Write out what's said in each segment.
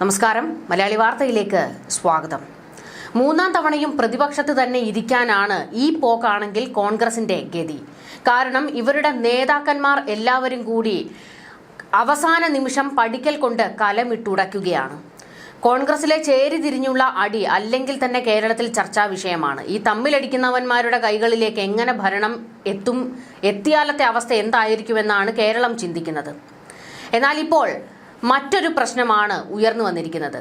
നമസ്കാരം. മലയാളി വാർത്തയിലേക്ക് സ്വാഗതം. മൂന്നാം തവണയും പ്രതിപക്ഷത്ത് തന്നെ ഇരിക്കാനാണ് ഈ പോക്കാണെങ്കിൽ കോൺഗ്രസിന്റെ ഗതി. കാരണം ഇവരുടെ നേതാക്കന്മാർ എല്ലാവരും കൂടി അവസാന നിമിഷം പടിക്കൽ കൊണ്ട് കലമിട്ടുടയ്ക്കുകയാണ്. കോൺഗ്രസിലെ ചേരിതിരിഞ്ഞുള്ള അടി അല്ലെങ്കിൽ തന്നെ കേരളത്തിൽ ചർച്ചാ വിഷയമാണ്. ഈ തമ്മിലടിക്കുന്നവന്മാരുടെ കൈകളിലേക്ക് എങ്ങനെ ഭരണം എത്തിയാലത്തെ അവസ്ഥ എന്തായിരിക്കുമെന്നാണ് കേരളം ചിന്തിക്കുന്നത്. എന്നാൽ ഇപ്പോൾ മറ്റൊരു പ്രശ്നമാണ് ഉയർന്നു വന്നിരിക്കുന്നത്.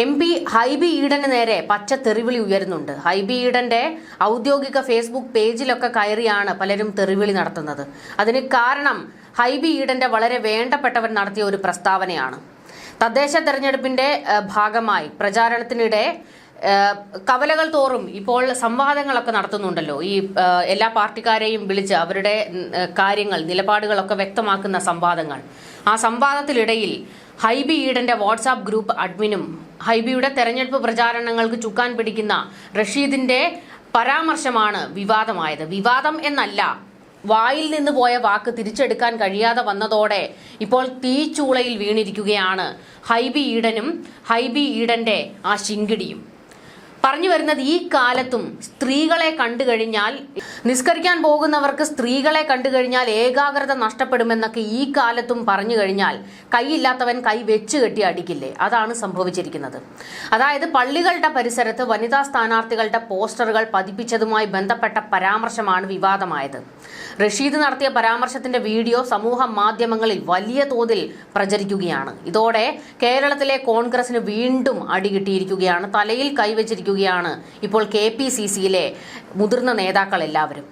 MP ഹൈബി ഈഡന് നേരെ പച്ച തെറിവിളി ഉയരുന്നുണ്ട്. ഹൈബി ഈഡന്റെ ഔദ്യോഗിക ഫേസ്ബുക്ക് പേജിലൊക്കെ കയറിയാണ് പലരും തെറിവിളി നടത്തുന്നത്. അതിന് കാരണം ഹൈബി ഈഡന്റെ വളരെ വേണ്ടപ്പെട്ടവൻ നടത്തിയ ഒരു പ്രസ്താവനയാണ്. തദ്ദേശ തെരഞ്ഞെടുപ്പിന്റെ ഭാഗമായി പ്രചാരണത്തിനിടെ കവലകൾ തോറും ഇപ്പോൾ സംവാദങ്ങളൊക്കെ നടത്തുന്നുണ്ടല്ലോ. ഈ എല്ലാ പാർട്ടിക്കാരെയും വിളിച്ച് അവരുടെ കാര്യങ്ങൾ, നിലപാടുകളൊക്കെ വ്യക്തമാക്കുന്ന സംവാദങ്ങൾ. ആ സംവാദത്തിനിടയിൽ ഹൈബി ഈഡന്റെ വാട്സാപ്പ് ഗ്രൂപ്പ് അഡ്മിനും ഹൈബിയുടെ തെരഞ്ഞെടുപ്പ് പ്രചാരണങ്ങൾക്ക് ചുക്കാൻ പിടിക്കുന്ന റഷീദിന്റെ പരാമർശമാണ് വിവാദമായത്. വിവാദം എന്നല്ല, വായിൽ നിന്ന് പോയ വാക്ക് തിരിച്ചെടുക്കാൻ കഴിയാതെ വന്നതോടെ ഇപ്പോൾ തീച്ചൂളയിൽ വീണിരിക്കുകയാണ് ഹൈബി ഈഡനും ഹൈബി ഈഡന്റെ ആ ശിങ്കിടിയും. പറഞ്ഞു വരുന്നത്, ഈ കാലത്തും സ്ത്രീകളെ കണ്ടു കഴിഞ്ഞാൽ, നിസ്കരിക്കാൻ പോകുന്നവർക്ക് സ്ത്രീകളെ കണ്ടു കഴിഞ്ഞാൽ ഏകാഗ്രത നഷ്ടപ്പെടുമെന്നൊക്കെ ഈ കാലത്തും പറഞ്ഞു കഴിഞ്ഞാൽ കൈയില്ലാത്തവൻ കൈ വെച്ച് കെട്ടി അടിക്കില്ലേ? അതാണ് സംഭവിച്ചിരിക്കുന്നത്. അതായത് പള്ളികളുടെ പരിസരത്ത് വനിതാ സ്ഥാനാർത്ഥികളുടെ പോസ്റ്ററുകൾ പതിപ്പിച്ചതുമായി ബന്ധപ്പെട്ട പരാമർശമാണ് വിവാദമായത്. റഷീദ് നടത്തിയ പരാമർശത്തിന്റെ വീഡിയോ സമൂഹ മാധ്യമങ്ങളിൽ വലിയ തോതിൽ പ്രചരിക്കുകയാണ്. ഇതോടെ കേരളത്തിലെ കോൺഗ്രസിന് വീണ്ടും അടികിട്ടിയിരിക്കുകയാണ്. തലയിൽ കൈവച്ചിരിക്കുകയാണ് ഇപ്പോൾ KPCCയിലെ മുതിർന്ന നേതാക്കൾ എല്ലാവരും.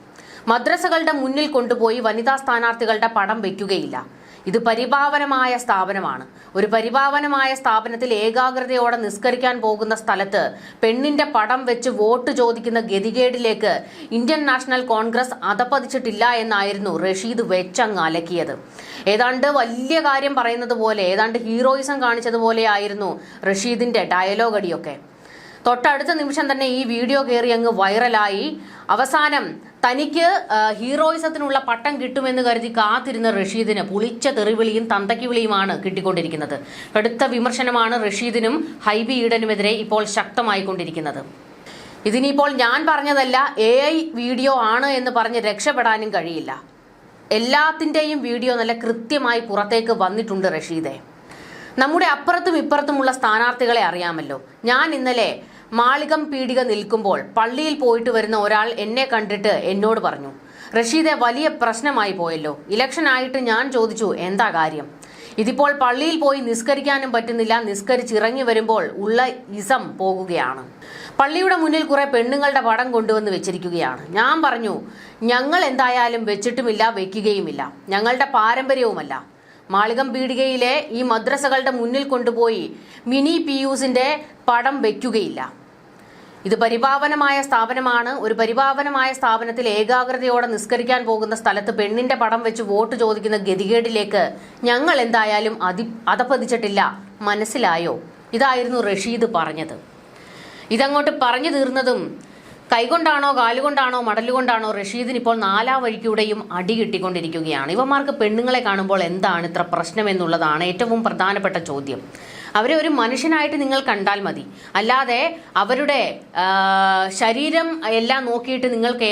മദ്രസകളുടെ മുന്നിൽ കൊണ്ടുപോയി വനിതാ സ്ഥാനാർത്ഥികളുടെ പടം വയ്ക്കുകയില്ല. ഇത് പരിപാവനമായ സ്ഥാപനമാണ്. ഒരു പരിപാവനമായ സ്ഥാപനത്തിൽ ഏകാഗ്രതയോടെ നിസ്കരിക്കാൻ പോകുന്ന സ്ഥലത്ത് പെണ്ണിന്റെ പടം വെച്ച് വോട്ട് ചോദിക്കുന്ന ഗതികേടിലേക്ക് ഇന്ത്യൻ നാഷണൽ കോൺഗ്രസ് അധപ്പതിച്ചിട്ടില്ല എന്നായിരുന്നു റഷീദ് വെച്ചങ്ങ് അലക്കിയത്. ഏതാണ്ട് വലിയ കാര്യം പറയുന്നത് പോലെ, ഏതാണ്ട് ഹീറോയിസം കാണിച്ചതുപോലെയായിരുന്നു റഷീദിന്റെ ഡയലോഗ് അടിയൊക്കെ. തൊട്ടടുത്ത നിമിഷം തന്നെ ഈ വീഡിയോ കയറി അങ്ങ് വൈറലായി. അവസാനം തനിക്ക് ഹീറോയിസത്തിനുള്ള പട്ടം കിട്ടുമെന്ന് കരുതി കാത്തിരുന്ന റഷീദിന് പുളിച്ച തെറിവിളിയും തന്തയ്ക്ക് വിളിയുമാണ് കിട്ടിക്കൊണ്ടിരിക്കുന്നത്. കടുത്ത വിമർശനമാണ് റഷീദിനും ഹൈബി ഈഡനുമെതിരെ ഇപ്പോൾ ശക്തമായിക്കൊണ്ടിരിക്കുന്നത്. ഇതിനിപ്പോൾ ഞാൻ പറഞ്ഞതല്ല, AI വീഡിയോ ആണ് എന്ന് പറഞ്ഞ് രക്ഷപ്പെടാനും കഴിയില്ല. എല്ലാത്തിൻ്റെയും വീഡിയോ നല്ല കൃത്യമായി പുറത്തേക്ക് വന്നിട്ടുണ്ട് റഷീദെ. നമ്മുടെ അപ്പുറത്തും ഇപ്പുറത്തുമുള്ള സ്ഥാനാർത്ഥികളെ അറിയാമല്ലോ. ഞാൻ ഇന്നലെ മാളികം പീടിക നിൽക്കുമ്പോൾ പള്ളിയിൽ പോയിട്ട് വരുന്ന ഒരാൾ എന്നെ കണ്ടിട്ട് എന്നോട് പറഞ്ഞു, റഷീദെ വലിയ പ്രശ്നമായി പോയല്ലോ. ഇലക്ഷൻ ആയിട്ട് ഞാൻ ചോദിച്ചു എന്താ കാര്യം? ഇതിപ്പോൾ പള്ളിയിൽ പോയി നിസ്കരിക്കാനും പറ്റുന്നില്ല, നിസ്കരിച്ചിറങ്ങി വരുമ്പോൾ ഉള്ള ഇസം പോകുകയാണ്. പള്ളിയുടെ മുന്നിൽ കുറെ പെണ്ണുങ്ങളുടെ പടം കൊണ്ടുവന്ന് വെച്ചിരിക്കുകയാണ്. ഞാൻ പറഞ്ഞു, ഞങ്ങൾ എന്തായാലും വെച്ചിട്ടുമില്ല, വെക്കുകയുമില്ല, ഞങ്ങളുടെ പാരമ്പര്യവുമല്ല. മാളികം പീടികയിലെ ഈ മദ്രസകളുടെ മുന്നിൽ കൊണ്ടുപോയി മിനി പിയൂസിന്റെ പടം വയ്ക്കുകയില്ല. ഇത് പരിപാവനമായ സ്ഥാപനമാണ്. ഒരു പരിപാവനമായ സ്ഥാപനത്തിൽ ഏകാഗ്രതയോടെ നിസ്കരിക്കാൻ പോകുന്ന സ്ഥലത്ത് പെണ്ണിന്റെ പടം വെച്ച് വോട്ട് ചോദിക്കുന്ന ഗതികേടിലേക്ക് ഞങ്ങൾ എന്തായാലും അധപ്പതിച്ചിട്ടില്ല. മനസ്സിലായോ? ഇതായിരുന്നു റഷീദ് പറഞ്ഞത്. ഇതങ്ങോട്ട് പറഞ്ഞു തീർന്നതും കൈകൊണ്ടാണോ കാലുകൊണ്ടാണോ മടലുകൊണ്ടാണോ റഷീദിന് ഇപ്പോൾ നാലാ വഴിക്കൂടെയും അടി കിട്ടിക്കൊണ്ടിരിക്കുകയാണ്. ഇവന്മാർക്ക് പെണ്ണുങ്ങളെ കാണുമ്പോൾ എന്താണ് ഇത്ര പ്രശ്നം എന്നുള്ളതാണ് ഏറ്റവും പ്രധാനപ്പെട്ട ചോദ്യം. അവരെ ഒരു മനുഷ്യനായിട്ട് നിങ്ങൾ കണ്ടാൽ മതി. അല്ലാതെ അവരുടെ ശരീരം എല്ലാം നോക്കിയിട്ട് നിങ്ങൾക്ക്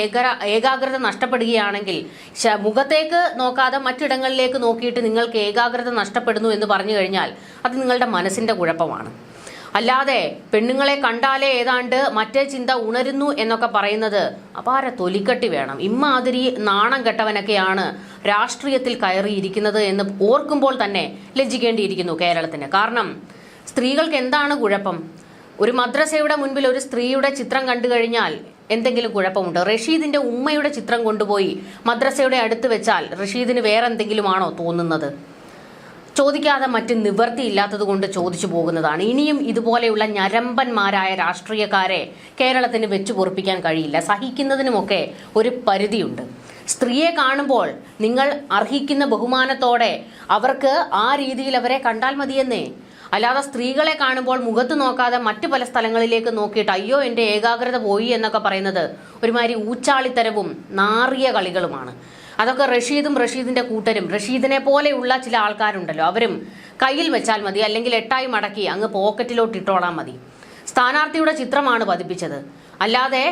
ഏകാഗ്രത നഷ്ടപ്പെടുകയാണെങ്കിൽ, മുഖത്തേക്ക് നോക്കാതെ മറ്റിടങ്ങളിലേക്ക് നോക്കിയിട്ട് നിങ്ങൾക്ക് ഏകാഗ്രത നഷ്ടപ്പെടുന്നു എന്ന് പറഞ്ഞു കഴിഞ്ഞാൽ അത് നിങ്ങളുടെ മനസ്സിന്റെ കുഴപ്പമാണ്. അല്ലാതെ പെണ്ണുങ്ങളെ കണ്ടാലേ ഏതാണ്ട് മറ്റേ ചിന്ത ഉണരുന്നു എന്നൊക്കെ പറയുന്നത് അപാര തൊലിക്കട്ടി വേണം. ഇമ്മാതിരി നാണം കെട്ടവനൊക്കെയാണ് രാഷ്ട്രീയത്തിൽ കയറിയിരിക്കുന്നത് എന്ന് ഓർക്കുമ്പോൾ തന്നെ ലജ്ജിക്കേണ്ടിയിരിക്കുന്നു കേരളത്തിന്. കാരണം സ്ത്രീകൾക്ക് എന്താണ് കുഴപ്പം? ഒരു മദ്രസയുടെ മുൻപിൽ ഒരു സ്ത്രീയുടെ ചിത്രം കണ്ടു കഴിഞ്ഞാൽ എന്തെങ്കിലും കുഴപ്പമുണ്ട്? റഷീദിന്റെ ഉമ്മയുടെ ചിത്രം കൊണ്ടുപോയി മദ്രസയുടെ അടുത്ത് വെച്ചാൽ റഷീദിന് വേറെ എന്തെങ്കിലുമാണോ തോന്നുന്നത്? ചോദിക്കാതെ മറ്റ് നിവൃത്തിയില്ലാത്തത് കൊണ്ട് ചോദിച്ചു പോകുന്നതാണ്. ഇനിയും ഇതുപോലെയുള്ള ഞരമ്പന്മാരായ രാഷ്ട്രീയക്കാരെ കേരളത്തിന് വെച്ചു പൊറുപ്പിക്കാൻ കഴിയില്ല. സഹിക്കുന്നതിനുമൊക്കെ ഒരു പരിധിയുണ്ട്. സ്ത്രീയെ കാണുമ്പോൾ നിങ്ങൾ അർഹിക്കുന്ന ബഹുമാനത്തോടെ അവർക്ക് ആ രീതിയിൽ അവരെ കണ്ടാൽ മതിയെന്നേ. അല്ലാതെ സ്ത്രീകളെ കാണുമ്പോൾ മുഖത്ത് നോക്കാതെ മറ്റു പല സ്ഥലങ്ങളിലേക്ക് നോക്കിയിട്ട് അയ്യോ എൻ്റെ ഏകാഗ്രത പോയി എന്നൊക്കെ പറയുന്നത് ഒരുമാതിരി ഊച്ചാളിത്തരവും നാറിയ കളികളുമാണ്. അതൊക്കെ റഷീദും റഷീദിന്റെ കൂട്ടരും റഷീദിനെ പോലെയുള്ള ചില ആൾക്കാരുണ്ടല്ലോ അവരും കയ്യിൽ വെച്ചാൽ മതി, അല്ലെങ്കിൽ എട്ടായി മടക്കി അങ്ങ് പോക്കറ്റിലോട്ട് ഇട്ടോളാൻ മതി. സ്ഥാനാർത്ഥിയുടെ ചിത്രമാണ് പതിപ്പിച്ചത്, അല്ലാതെ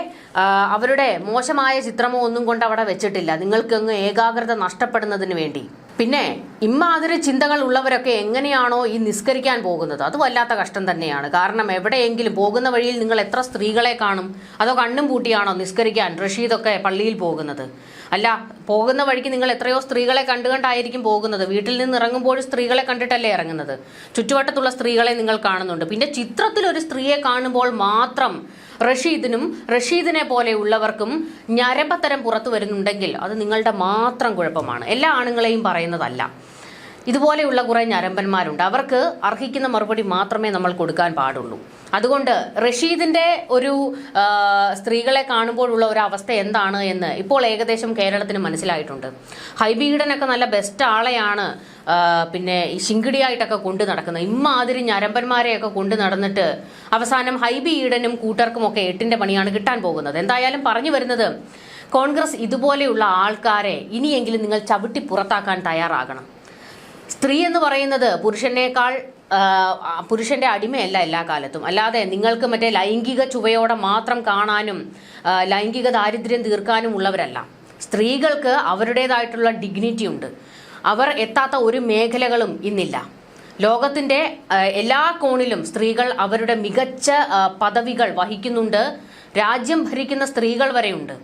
അവരുടെ മോശമായ ചിത്രമോ ഒന്നും കൊണ്ട് അവിടെ വെച്ചിട്ടില്ല, നിങ്ങൾക്ക് അങ്ങ് ഏകാഗ്രത നഷ്ടപ്പെടുന്നതിന് വേണ്ടി. പിന്നെ ഇമ്മാതിരി ചിന്തകൾ ഉള്ളവരൊക്കെ എങ്ങനെയാണോ ഈ നിസ്കരിക്കാൻ പോകുന്നത്, അത് വല്ലാത്ത കഷ്ടം തന്നെയാണ്. കാരണം എവിടെയെങ്കിലും പോകുന്ന വഴിയിൽ നിങ്ങൾ എത്ര സ്ത്രീകളെ കാണും? അതോ കണ്ണും പൂട്ടിയാണോ നിസ്കരിക്കാൻ റഷീദൊക്കെ പള്ളിയിൽ പോകുന്നത്? അല്ല, പോകുന്ന വഴിക്ക് നിങ്ങൾ എത്രയോ സ്ത്രീകളെ കണ്ടുകൊണ്ടായിരിക്കും പോകുന്നത്. വീട്ടിൽ നിന്ന് ഇറങ്ങുമ്പോൾ സ്ത്രീകളെ കണ്ടിട്ടല്ലേ ഇറങ്ങുന്നത്. ചുറ്റുവട്ടത്തുള്ള സ്ത്രീകളെ നിങ്ങൾ കാണുന്നുണ്ട്. പിന്നെ ചിത്രത്തിൽ ഒരു സ്ത്രീയെ കാണുമ്പോൾ മാത്രം റഷീദിനും റഷീദിനെ പോലെയുള്ളവർക്കും ഞരമ്പത്തരം പുറത്തു വരുന്നുണ്ടെങ്കിൽ അത് നിങ്ങളുടെ മാത്രം കുഴപ്പമാണ്. എല്ലാ ആണുങ്ങളെയും പറയുന്നതല്ല. ഇതുപോലെയുള്ള കുറേ ഞരമ്പന്മാരുണ്ട്. അവർക്ക് അർഹിക്കുന്ന മറുപടി മാത്രമേ നമ്മൾ കൊടുക്കാൻ പാടുള്ളൂ. അതുകൊണ്ട് റഷീദിന്റെ ഒരു സ്ത്രീകളെ കാണുമ്പോഴുള്ള ഒരു അവസ്ഥ എന്താണ് എന്ന് ഇപ്പോൾ ഏകദേശം കേരളത്തിന് മനസ്സിലായിട്ടുണ്ട്. ഹൈബി ഈഡനൊക്കെ നല്ല ബെസ്റ്റ് ആളെയാണ് പിന്നെ ഈ ശിങ്കിടിയായിട്ടൊക്കെ കൊണ്ടു നടക്കുന്നത്. ഇമ്മാതിരി ഞരമ്പന്മാരെയൊക്കെ കൊണ്ടു നടന്നിട്ട് അവസാനം ഹൈബി ഈഡനും കൂട്ടർക്കും ഒക്കെ 8ന്റെ പണിയാണ് കിട്ടാൻ പോകുന്നത്. എന്തായാലും പറഞ്ഞു വരുന്നത്, കോൺഗ്രസ് ഇതുപോലെയുള്ള ആൾക്കാരെ ഇനിയെങ്കിലും നിങ്ങൾ ചവിട്ടി പുറത്താക്കാൻ തയ്യാറാകണം. സ്ത്രീ എന്ന് പറയുന്നത് പുരുഷന്റെ അടിമയല്ല എല്ലാ കാലത്തും. അല്ലാതെ നിങ്ങൾക്ക് മറ്റേ ലൈംഗിക ചുവയോടെ മാത്രം കാണാനും ലൈംഗിക ദാരിദ്ര്യം തീർക്കാനും ഉള്ളവരല്ല. സ്ത്രീകൾക്ക് അവരുടേതായിട്ടുള്ള ഡിഗ്നിറ്റി ഉണ്ട്. അവർ എത്താത്ത ഒരു മേഖലകളും ഇന്നില്ല. ലോകത്തിന്റെ എല്ലാ കോണിലും സ്ത്രീകൾ അവരുടെ മികച്ച പദവികൾ വഹിക്കുന്നുണ്ട്. രാജ്യം ഭരിക്കുന്ന സ്ത്രീകൾ വരെയുണ്ട്.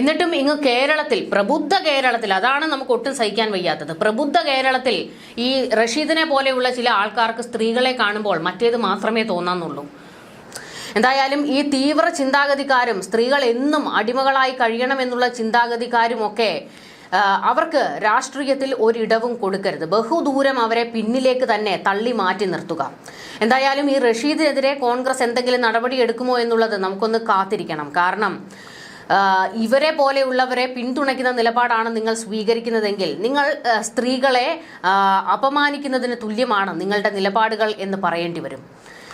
എന്നിട്ടും ഇങ്ങ് കേരളത്തിൽ, പ്രബുദ്ധ കേരളത്തിൽ, അതാണ് നമുക്ക് ഒട്ടും സഹിക്കാൻ വയ്യാത്തത്. പ്രബുദ്ധ കേരളത്തിൽ ഈ റഷീദിനെ പോലെയുള്ള ചില ആൾക്കാർക്ക് സ്ത്രീകളെ കാണുമ്പോൾ മറ്റേത് മാത്രമേ തോന്നാന്നുള്ളൂ. എന്തായാലും ഈ തീവ്ര ചിന്താഗതിക്കാരും സ്ത്രീകൾ എന്നും അടിമകളായി കഴിയണമെന്നുള്ള ചിന്താഗതിക്കാരും ഒക്കെ അവർക്ക് രാഷ്ട്രീയത്തിൽ ഒരിടവും കൊടുക്കരുത്. ബഹുദൂരം അവരെ പിന്നിലേക്ക് തന്നെ തള്ളി മാറ്റി നിർത്തുക. എന്തായാലും ഈ റഷീദിനെതിരെ കോൺഗ്രസ് എന്തെങ്കിലും നടപടി എടുക്കുമോ എന്നുള്ളത് നമുക്കൊന്ന് കാത്തിരിക്കണം. കാരണം ഇവരെ പോലെയുള്ളവരെ പിന്തുണയ്ക്കുന്ന നിലപാടാണ് നിങ്ങൾ സ്വീകരിക്കുന്നതെങ്കിൽ നിങ്ങൾ സ്ത്രീകളെ അപമാനിക്കുന്നതിന് തുല്യമാണ് നിങ്ങളുടെ നിലപാടുകൾ എന്ന് പറയേണ്ടി വരും.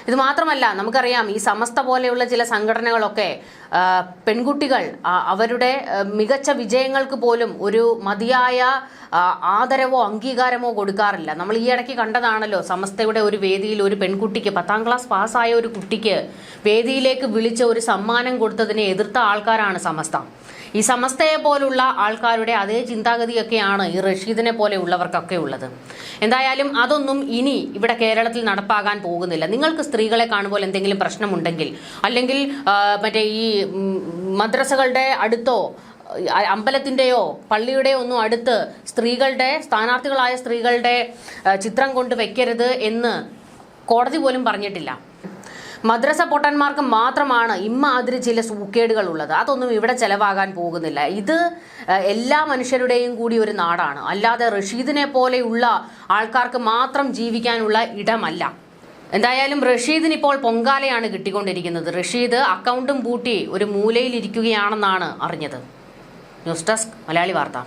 ഇത് മാത്രമല്ല, നമുക്കറിയാം ഈ സമസ്ത പോലെയുള്ള ചില സംഘടനകളൊക്കെ പെൺകുട്ടികൾ അവരുടെ മികച്ച വിജയങ്ങൾക്ക് പോലും ഒരു മതിയായ ആദരവോ അംഗീകാരമോ കൊടുക്കാറില്ല. നമ്മൾ ഈ ഇടയ്ക്ക് കണ്ടതാണല്ലോ, സമസ്തയുടെ ഒരു വേദിയിൽ ഒരു പെൺകുട്ടിക്ക്, 10ാം ക്ലാസ് പാസ്സായ ഒരു കുട്ടിക്ക് വേദിയിലേക്ക് വിളിച്ച് ഒരു സമ്മാനം കൊടുത്തതിനെ എതിർത്ത ആൾക്കാരാണ് സമസ്ത. ഈ സമസ്തയെ പോലുള്ള ആൾക്കാരുടെ അതേ ചിന്താഗതിയൊക്കെയാണ് ഈ റഷീദിനെ പോലെ ഉള്ളവർക്കൊക്കെ ഉള്ളത്. എന്തായാലും അതൊന്നും ഇനി ഇവിടെ കേരളത്തിൽ നടപ്പാകാൻ പോകുന്നില്ല. നിങ്ങൾക്ക് സ്ത്രീകളെ കാണുമ്പോൾ എന്തെങ്കിലും പ്രശ്നമുണ്ടെങ്കിൽ, അല്ലെങ്കിൽ മറ്റേ ഈ മദ്രസകളുടെ അടുത്തോ അമ്പലത്തിന്റെയോ പള്ളിയുടെയോ ഒന്നും അടുത്ത് സ്ഥാനാർത്ഥികളായ സ്ത്രീകളുടെ ചിത്രം കൊണ്ട് വെക്കരുത് എന്ന് കോടതി പോലും പറഞ്ഞിട്ടില്ല. മദ്രസ പൊട്ടന്മാർക്ക് മാത്രമാണ് ഇമ്മാതിരി ചില സൂക്കേടുകൾ ഉള്ളത്. അതൊന്നും ഇവിടെ ചെലവാകാൻ പോകുന്നില്ല. ഇത് എല്ലാ മനുഷ്യരുടെയും കൂടി ഒരു നാടാണ്. അല്ലാതെ റഷീദിനെ പോലെയുള്ള ആൾക്കാർക്ക് മാത്രം ജീവിക്കാനുള്ള ഇടമല്ല. എന്തായാലും റഷീദിന് ഇപ്പോൾ പൊങ്കാലയാണ് കിട്ടിക്കൊണ്ടിരിക്കുന്നത്. റഷീദ് അക്കൗണ്ടും പൂട്ടി ഒരു മൂലയിൽ ഇരിക്കുകയാണെന്നാണ് അറിഞ്ഞത്. ന്യൂസ് ഡെസ്ക് മലയാളി വാർത്ത.